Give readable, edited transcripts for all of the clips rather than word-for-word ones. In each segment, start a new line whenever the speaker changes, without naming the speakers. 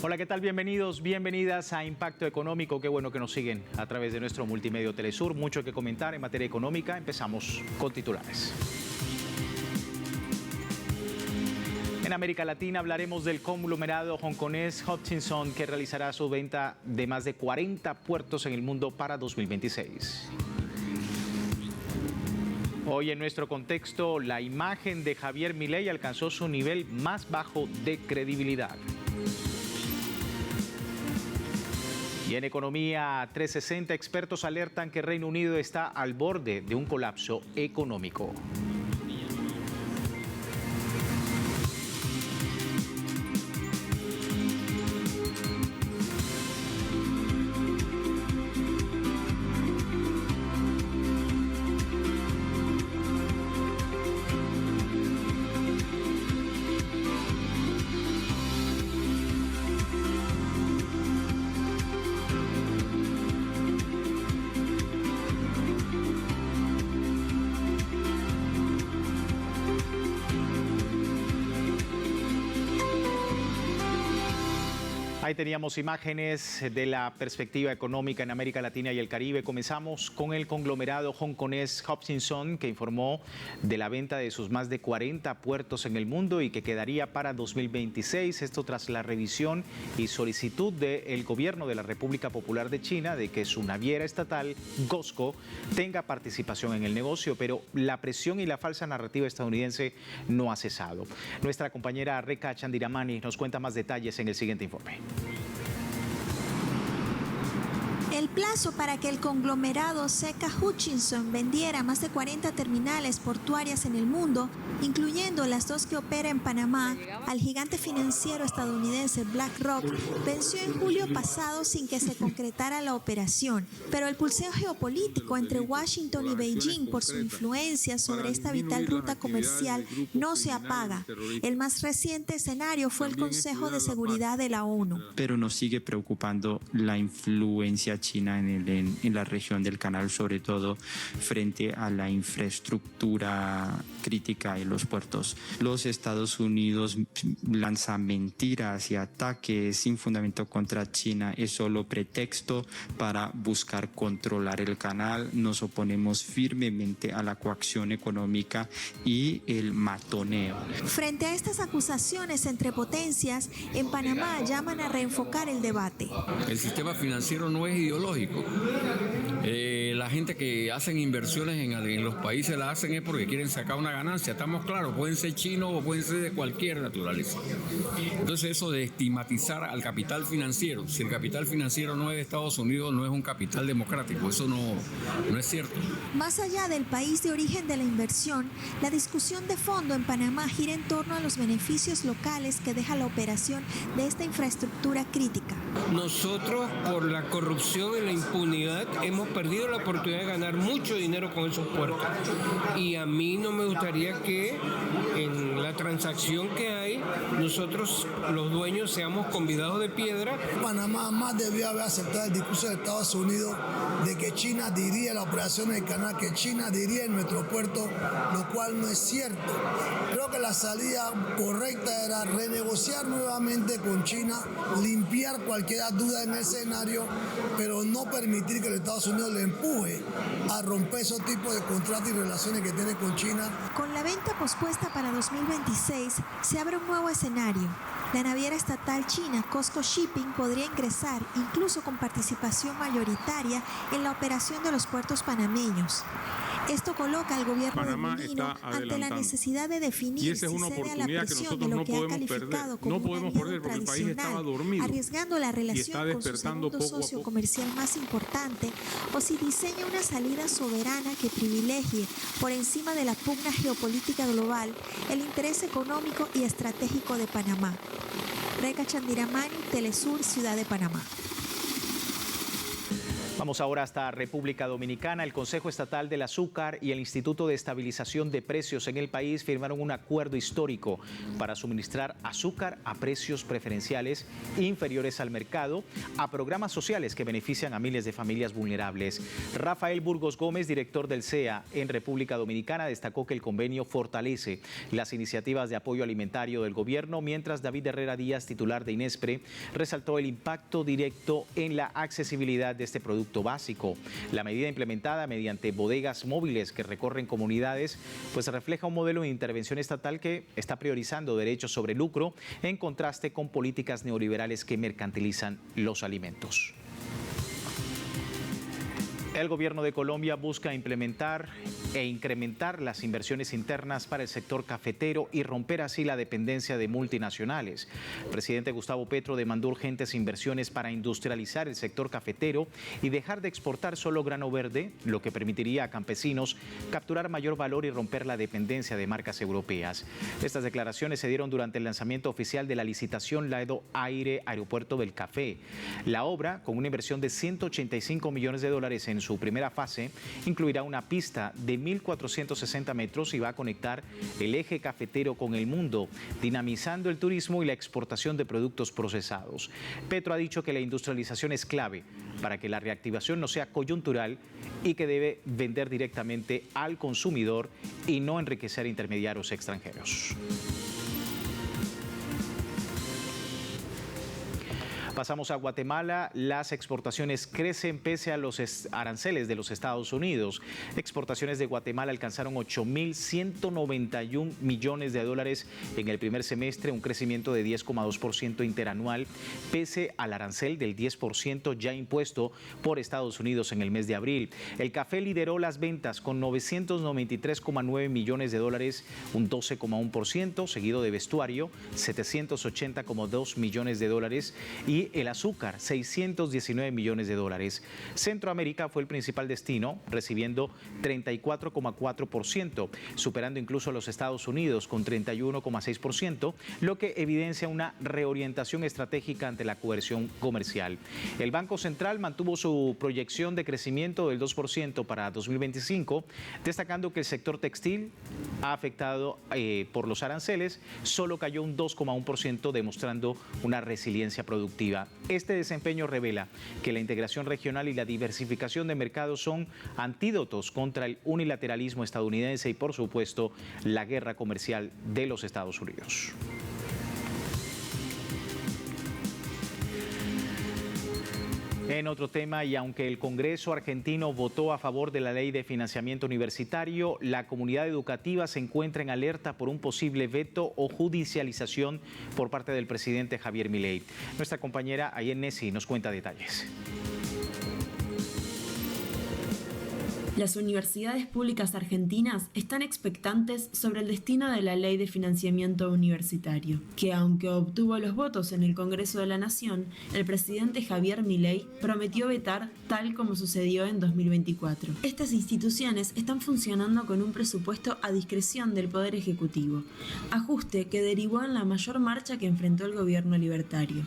Hola, ¿qué tal? Bienvenidos, bienvenidas a Impacto Económico. Qué bueno que nos siguen a través de nuestro multimedio Telesur. Mucho que comentar en materia económica. Empezamos con titulares. En América Latina hablaremos del conglomerado hongkonés Hutchison, que realizará su venta de más de 40 puertos en el mundo para 2026. Hoy en nuestro contexto, la imagen de Javier Milei alcanzó su nivel más bajo de credibilidad. Y en Economía 360, expertos alertan que Reino Unido está al borde de un colapso económico. Ahí teníamos imágenes de la perspectiva económica en América Latina y el Caribe. Comenzamos con el conglomerado hongkonés Hutchison, que informó de la venta de sus más de 40 puertos en el mundo y que quedaría para 2026. Esto tras la revisión y solicitud del gobierno de la República Popular de China de que su naviera estatal, GOSCO, tenga participación en el negocio, pero la presión y la falsa narrativa estadounidense no ha cesado. Nuestra compañera Rekha Chandiramani nos cuenta más detalles en el siguiente informe.
El plazo para que el conglomerado CK Hutchison vendiera más de 40 terminales portuarias en el mundo, incluyendo las 2 que opera en Panamá, al gigante financiero estadounidense BlackRock, venció en julio pasado sin que se concretara la operación. Pero el pulseo geopolítico entre Washington y Beijing por su influencia sobre esta vital ruta comercial no se apaga. El más reciente escenario fue el Consejo de Seguridad de la ONU.
Pero nos sigue preocupando la influencia china en la región del canal, sobre todo frente a la infraestructura crítica en los puertos. Los Estados Unidos lanzan mentiras y ataques sin fundamento contra China. Es solo pretexto para buscar controlar el canal. Nos oponemos firmemente a la coacción económica y el matoneo.
Frente a estas acusaciones entre potencias, en Panamá llaman a reenfocar el debate.
El sistema financiero no es ideológico. La gente que hacen inversiones en los países la hacen es porque quieren sacar una ganancia. Estamos claros, pueden ser chinos o pueden ser de cualquier naturaleza. Entonces eso de estigmatizar al capital financiero, si el capital financiero no es de Estados Unidos, no es un capital democrático, eso no es cierto.
Más allá del país de origen de la inversión, la discusión de fondo en Panamá gira en torno a los beneficios locales que deja la operación de esta infraestructura crítica.
Nosotros, por la corrupción y la impunidad, hemos perdido la oportunidad de ganar mucho dinero con esos puertos. Y a mí no me gustaría que en la transacción que hay, nosotros, los dueños, seamos convidados de piedra.
Panamá más debió haber aceptado el discurso de Estados Unidos de que China diría la operación del canal, que China diría en nuestro puerto, lo cual no es cierto. Creo que la salida correcta era renegociar nuevamente con China, limpiar cualquier duda en el escenario, pero no permitir que los Estados Unidos le empuje a romper esos tipos de contratos y relaciones que tiene con China.
Con la venta pospuesta para 2026, se abre un nuevo escenario. La naviera estatal china COSCO Shipping podría ingresar, incluso con participación mayoritaria, en la operación de los puertos panameños. Esto coloca al gobierno argentino ante la necesidad de definir si cede a la presión de lo que ha calificado como una alianza tradicional, arriesgando la relación con su segundo socio comercial más importante, o si diseña una salida soberana que privilegie, por encima de la pugna geopolítica global, el interés económico y estratégico de Panamá. Rekha Chandiramani, Telesur, Ciudad de Panamá.
Vamos ahora hasta República Dominicana. El Consejo Estatal del Azúcar y el Instituto de Estabilización de Precios en el país firmaron un acuerdo histórico para suministrar azúcar a precios preferenciales inferiores al mercado a programas sociales que benefician a miles de familias vulnerables. Rafael Burgos Gómez, director del CEA en República Dominicana, destacó que el convenio fortalece las iniciativas de apoyo alimentario del gobierno, mientras David Herrera Díaz, titular de INESPRE, resaltó el impacto directo en la accesibilidad de este producto básico. La medida implementada mediante bodegas móviles que recorren comunidades, pues refleja un modelo de intervención estatal que está priorizando derechos sobre lucro en contraste con políticas neoliberales que mercantilizan los alimentos. El gobierno de Colombia busca implementar e incrementar las inversiones internas para el sector cafetero y romper así la dependencia de multinacionales. El presidente Gustavo Petro demandó urgentes inversiones para industrializar el sector cafetero y dejar de exportar solo grano verde, lo que permitiría a campesinos capturar mayor valor y romper la dependencia de marcas europeas. Estas declaraciones se dieron durante el lanzamiento oficial de la licitación Lado Aire Aeropuerto del Café. La obra, con una inversión de $185 millones en su primera fase, incluirá una pista de 1.460 metros y va a conectar el eje cafetero con el mundo, dinamizando el turismo y la exportación de productos procesados. Petro ha dicho que la industrialización es clave para que la reactivación no sea coyuntural y que debe vender directamente al consumidor y no enriquecer intermediarios extranjeros. Pasamos a Guatemala. Las exportaciones crecen pese a los aranceles de los Estados Unidos. Exportaciones de Guatemala alcanzaron $8.191 millones en el primer semestre, un crecimiento de 10,2% interanual, pese al arancel del 10% ya impuesto por Estados Unidos en el mes de abril. El café lideró las ventas con $993,9 millones, un 12,1%, seguido de vestuario, $780,2 millones y el azúcar, $619 millones. Centroamérica fue el principal destino, recibiendo 34,4%, superando incluso a los Estados Unidos con 31,6%, lo que evidencia una reorientación estratégica ante la coerción comercial. El Banco Central mantuvo su proyección de crecimiento del 2% para 2025, destacando que el sector textil afectado por los aranceles solo cayó un 2,1%, demostrando una resiliencia productiva. Este desempeño revela que la integración regional y la diversificación de mercados son antídotos contra el unilateralismo estadounidense y, por supuesto, la guerra comercial de los Estados Unidos. En otro tema, y aunque el Congreso argentino votó a favor de la ley de financiamiento universitario, la comunidad educativa se encuentra en alerta por un posible veto o judicialización por parte del presidente Javier Milei. Nuestra compañera Ayen Nessi nos cuenta detalles.
Las universidades públicas argentinas están expectantes sobre el destino de la Ley de Financiamiento Universitario, que aunque obtuvo los votos en el Congreso de la Nación, el presidente Javier Milei prometió vetar tal como sucedió en 2024. Estas instituciones están funcionando con un presupuesto a discreción del Poder Ejecutivo, ajuste que derivó en la mayor marcha que enfrentó el gobierno libertario.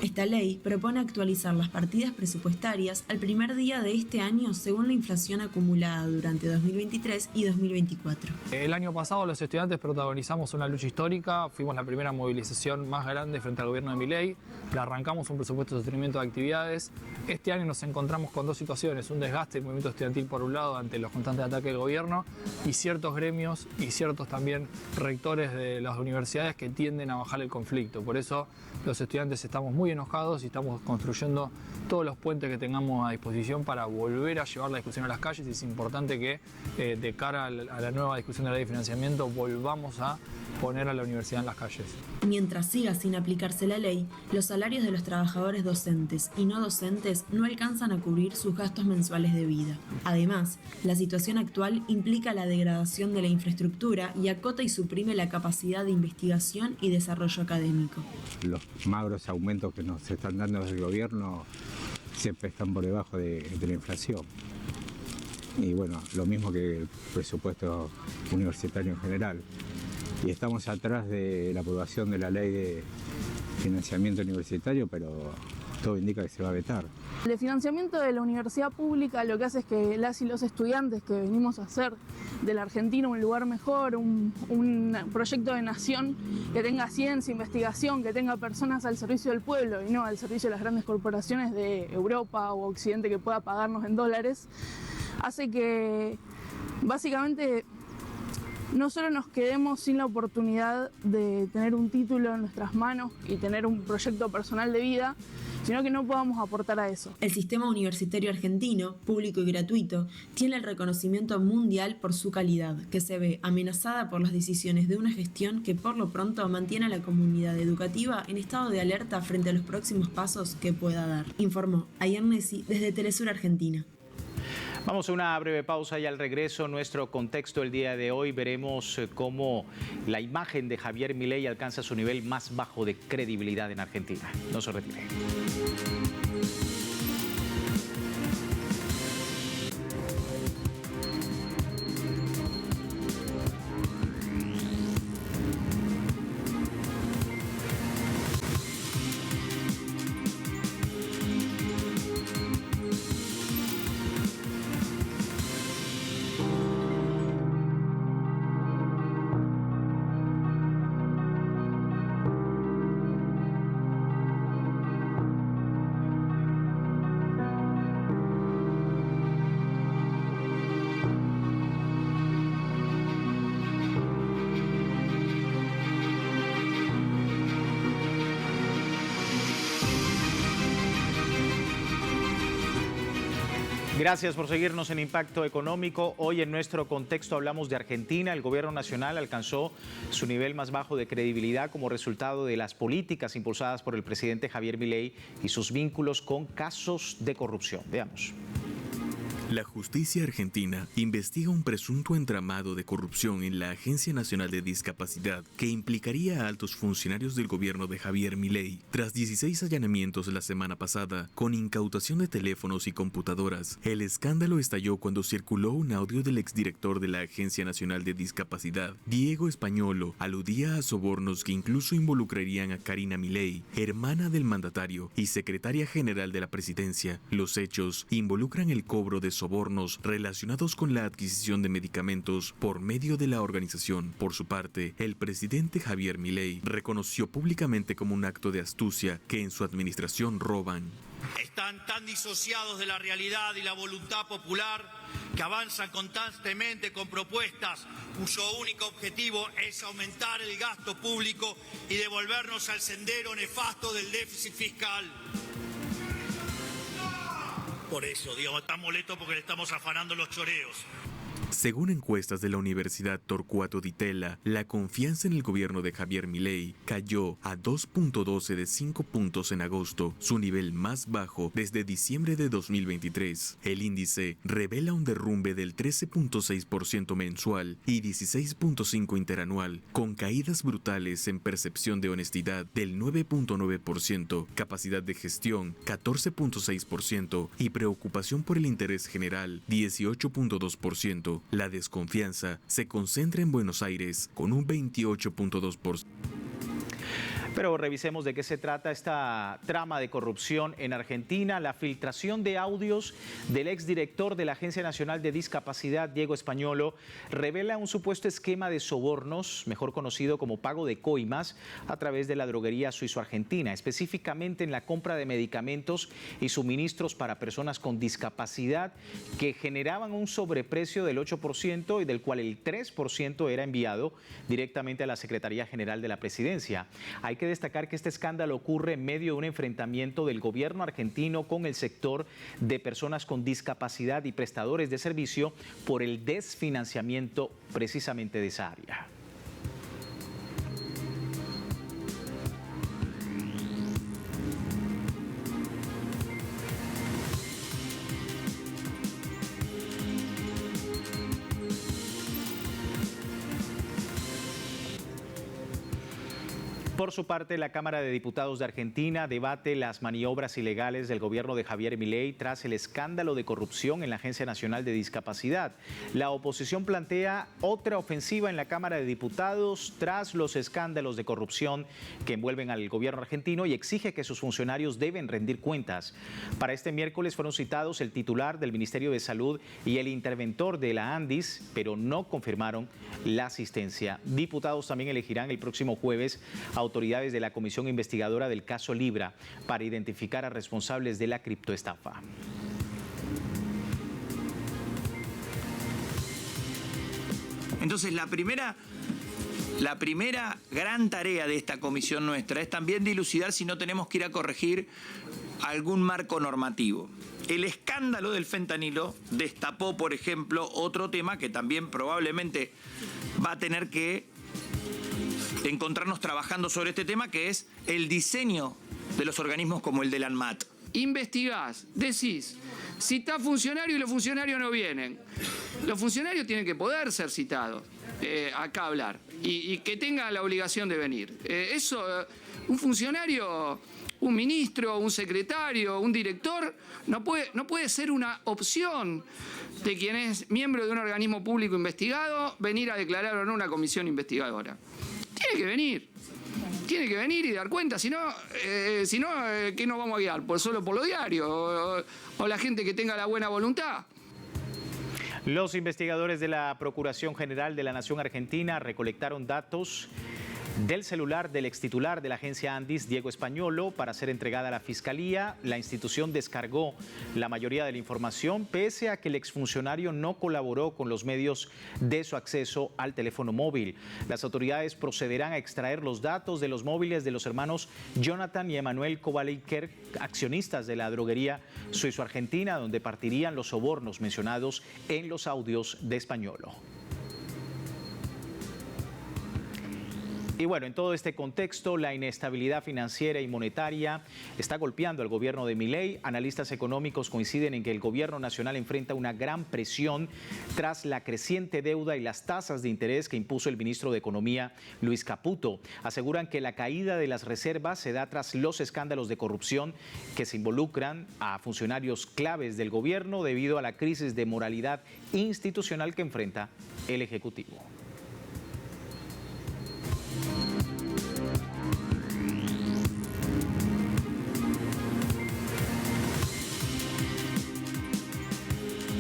Esta ley propone actualizar las partidas presupuestarias al primer día de este año según la inflación acumulada durante 2023 y 2024.
El año pasado los estudiantes protagonizamos una lucha histórica, fuimos la primera movilización más grande frente al gobierno de Milei, le arrancamos un presupuesto de sostenimiento de actividades. Este año nos encontramos con dos situaciones, un desgaste del movimiento estudiantil por un lado ante los constantes ataques del gobierno y ciertos gremios y ciertos también rectores de las universidades que tienden a bajar el conflicto. Por eso los estudiantes estamos muy enojados y estamos construyendo todos los puentes que tengamos a disposición para volver a llevar la discusión a las calles. Es importante que de cara a la nueva discusión de la ley de financiamiento volvamos a poner a la universidad en las calles.
Mientras siga sin aplicarse la ley, los salarios de los trabajadores docentes y no docentes no alcanzan a cubrir sus gastos mensuales de vida. Además, la situación actual implica la degradación de la infraestructura y acota y suprime la capacidad de investigación y desarrollo académico.
Los magros aumentos que nos están dando desde el gobierno siempre están por debajo de la inflación. Y bueno, lo mismo que el presupuesto universitario en general. Y estamos atrás de la aprobación de la ley de financiamiento universitario, pero todo indica que se va a vetar.
El financiamiento de la universidad pública lo que hace es que las y los estudiantes que venimos a hacer de la Argentina un lugar mejor, un proyecto de nación que tenga ciencia, investigación, que tenga personas al servicio del pueblo y no al servicio de las grandes corporaciones de Europa o Occidente que pueda pagarnos en dólares, hace que básicamente no solo nos quedemos sin la oportunidad de tener un título en nuestras manos y tener un proyecto personal de vida, sino que no podamos aportar a eso.
El sistema universitario argentino, público y gratuito, tiene el reconocimiento mundial por su calidad, que se ve amenazada por las decisiones de una gestión que por lo pronto mantiene a la comunidad educativa en estado de alerta frente a los próximos pasos que pueda dar, informó Ayer Nessi desde Telesur Argentina.
Vamos a una breve pausa y al regreso nuestro contexto el día de hoy veremos cómo la imagen de Javier Milei alcanza su nivel más bajo de credibilidad en Argentina. No se retire. Gracias por seguirnos en Impacto Económico. Hoy en nuestro contexto hablamos de Argentina. El gobierno nacional alcanzó su nivel más bajo de credibilidad como resultado de las políticas impulsadas por el presidente Javier Milei y sus vínculos con casos de corrupción. Veamos.
La justicia argentina investiga un presunto entramado de corrupción en la Agencia Nacional de Discapacidad que implicaría a altos funcionarios del gobierno de Javier Milei. Tras 16 allanamientos la semana pasada, con incautación de teléfonos y computadoras, el escándalo estalló cuando circuló un audio del exdirector de la Agencia Nacional de Discapacidad, Diego Españolo, aludía a sobornos que incluso involucrarían a Karina Milei, hermana del mandatario y secretaria general de la presidencia. Los hechos involucran el cobro de sobornos relacionados con la adquisición de medicamentos por medio de la organización. Por su parte, el presidente Javier Milei reconoció públicamente como un acto de astucia que en su administración roban.
Están tan disociados de la realidad y la voluntad popular que avanzan constantemente con propuestas cuyo único objetivo es aumentar el gasto público y devolvernos al sendero nefasto del déficit fiscal. Por eso, digamos, tan molesto porque le estamos afanando los choreos.
Según encuestas de la Universidad Torcuato Di Tella, la confianza en el gobierno de Javier Milei cayó a 2.12 de 5 puntos en agosto, su nivel más bajo desde diciembre de 2023. El índice revela un derrumbe del 13.6% mensual y 16.5% interanual, con caídas brutales en percepción de honestidad del 9.9%, capacidad de gestión 14.6% y preocupación por el interés general 18.2%. La desconfianza se concentra en Buenos Aires con un 28.2%.
Pero revisemos de qué se trata esta trama de corrupción en Argentina. La filtración de audios del exdirector de la Agencia Nacional de Discapacidad, Diego Españolo, revela un supuesto esquema de sobornos, mejor conocido como pago de coimas, a través de la droguería suizo-argentina, específicamente en la compra de medicamentos y suministros para personas con discapacidad que generaban un sobreprecio del 8% y del cual el 3% era enviado directamente a la Secretaría General de la Presidencia. Hay que destacar que este escándalo ocurre en medio de un enfrentamiento del gobierno argentino con el sector de personas con discapacidad y prestadores de servicio por el desfinanciamiento precisamente de esa área. Por su parte, la Cámara de Diputados de Argentina debate las maniobras ilegales del gobierno de Javier Milei tras el escándalo de corrupción en la Agencia Nacional de Discapacidad. La oposición plantea otra ofensiva en la Cámara de Diputados tras los escándalos de corrupción que envuelven al gobierno argentino y exige que sus funcionarios deben rendir cuentas. Para este miércoles fueron citados el titular del Ministerio de Salud y el interventor de la ANDIS, pero no confirmaron la asistencia. Diputados también elegirán el próximo jueves autoridades de la Comisión Investigadora del caso Libra para identificar a responsables de la criptoestafa.
Entonces, la primera gran tarea de esta comisión nuestra es también dilucidar si no tenemos que ir a corregir algún marco normativo. El escándalo del fentanilo destapó, por ejemplo, otro tema que también probablemente va a tener que encontrarnos trabajando sobre este tema, que es el diseño de los organismos como el del ANMAT.
Investigás, decís, citás funcionarios y los funcionarios no vienen. Los funcionarios tienen que poder ser citados acá a hablar y que tengan la obligación de venir. Un funcionario, un ministro, un secretario, un director, no puede ser una opción de quien es miembro de un organismo público investigado venir a declarar o no una comisión investigadora. Tiene que venir y dar cuenta, si no, ¿qué nos vamos a guiar? ¿Solo por los diarios? ¿O la gente que tenga la buena voluntad?
Los investigadores de la Procuración General de la Nación Argentina recolectaron datos del celular del extitular de la agencia ANDIS, Diego Españolo, para ser entregada a la Fiscalía. La institución descargó la mayoría de la información, pese a que el exfuncionario no colaboró con los medios de su acceso al teléfono móvil. Las autoridades procederán a extraer los datos de los móviles de los hermanos Jonathan y Emanuel Kovaliker, accionistas de la droguería suizo-argentina, donde partirían los sobornos mencionados en los audios de Españolo. Y bueno, en todo este contexto, la inestabilidad financiera y monetaria está golpeando al gobierno de Milei. Analistas económicos coinciden en que el gobierno nacional enfrenta una gran presión tras la creciente deuda y las tasas de interés que impuso el ministro de Economía, Luis Caputo. Aseguran que la caída de las reservas se da tras los escándalos de corrupción que se involucran a funcionarios claves del gobierno debido a la crisis de moralidad institucional que enfrenta el Ejecutivo.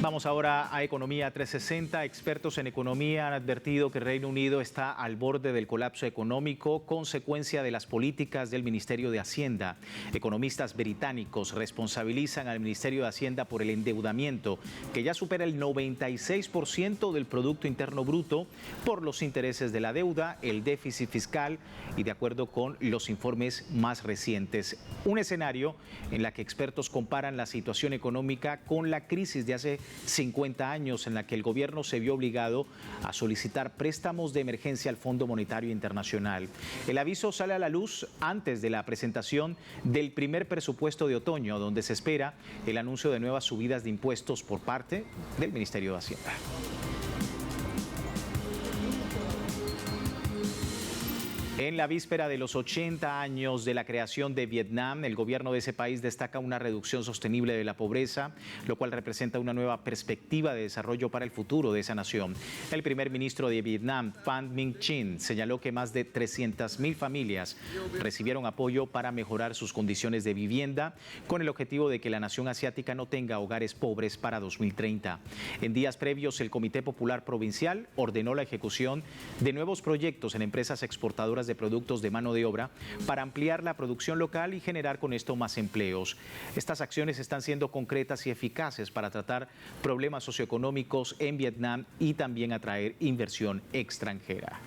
Vamos ahora a Economía 360. Expertos en economía han advertido que el Reino Unido está al borde del colapso económico, consecuencia de las políticas del Ministerio de Hacienda. Economistas británicos responsabilizan al Ministerio de Hacienda por el endeudamiento, que ya supera el 96% del Producto Interno Bruto, por los intereses de la deuda, el déficit fiscal y de acuerdo con los informes más recientes. Un escenario en la que expertos comparan la situación económica con la crisis de hace 50 años en la que el gobierno se vio obligado a solicitar préstamos de emergencia al Fondo Monetario Internacional. El aviso sale a la luz antes de la presentación del primer presupuesto de otoño, donde se espera el anuncio de nuevas subidas de impuestos por parte del Ministerio de Hacienda. En la víspera de los 80 años de la creación de Vietnam, el gobierno de ese país destaca una reducción sostenible de la pobreza, lo cual representa una nueva perspectiva de desarrollo para el futuro de esa nación. El primer ministro de Vietnam, Pham Minh Chinh, señaló que más de 300.000 familias recibieron apoyo para mejorar sus condiciones de vivienda, con el objetivo de que la nación asiática no tenga hogares pobres para 2030. En días previos, el Comité Popular Provincial ordenó la ejecución de nuevos proyectos en empresas exportadoras de productos de mano de obra para ampliar la producción local y generar con esto más empleos. Estas acciones están siendo concretas y eficaces para tratar problemas socioeconómicos en Vietnam y también atraer inversión extranjera.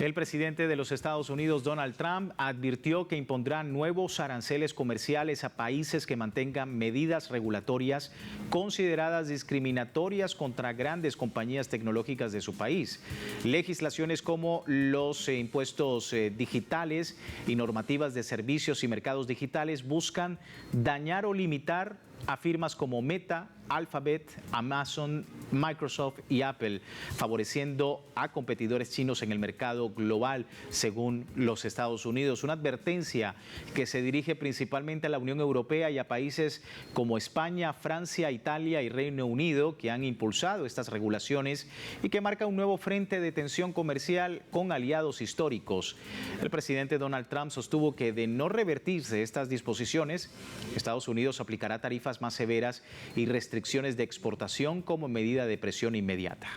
El presidente de los Estados Unidos, Donald Trump, advirtió que impondrá nuevos aranceles comerciales a países que mantengan medidas regulatorias consideradas discriminatorias contra grandes compañías tecnológicas de su país. Legislaciones como los impuestos digitales y normativas de servicios y mercados digitales buscan dañar o limitar a firmas como Meta, Alphabet, Amazon, Microsoft y Apple, favoreciendo a competidores chinos en el mercado global, según los Estados Unidos. Una advertencia que se dirige principalmente a la Unión Europea y a países como España, Francia, Italia y Reino Unido, que han impulsado estas regulaciones y que marca un nuevo frente de tensión comercial con aliados históricos. El presidente Donald Trump sostuvo que de no revertirse estas disposiciones, Estados Unidos aplicará tarifas más severas y restricciones de exportación como medida de presión inmediata.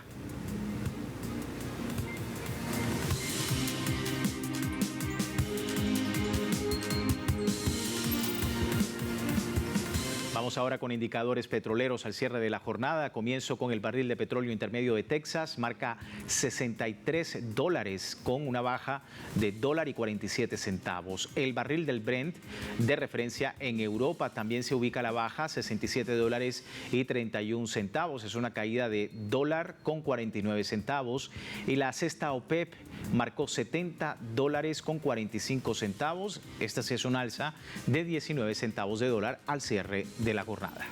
Vamos ahora con indicadores petroleros al cierre de la jornada. Comienzo con el barril de petróleo intermedio de Texas, marca $63 con una baja de $1.47. El barril del Brent de referencia en Europa también se ubica a la baja, $67.31. Es una caída de $1.49. Y la cesta OPEP marcó $70.45. Esta sí es un alza de 19 centavos de dólar al cierre de la jornada.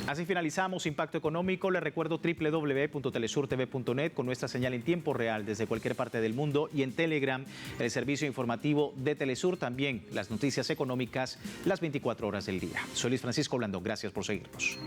Así finalizamos Impacto Económico. Les recuerdo www.telesurtv.net con nuestra señal en tiempo real desde cualquier parte del mundo, y en Telegram, el servicio informativo de Telesur, también las noticias económicas las 24 horas del día. Soy Luis Francisco Blandón, gracias por seguirnos.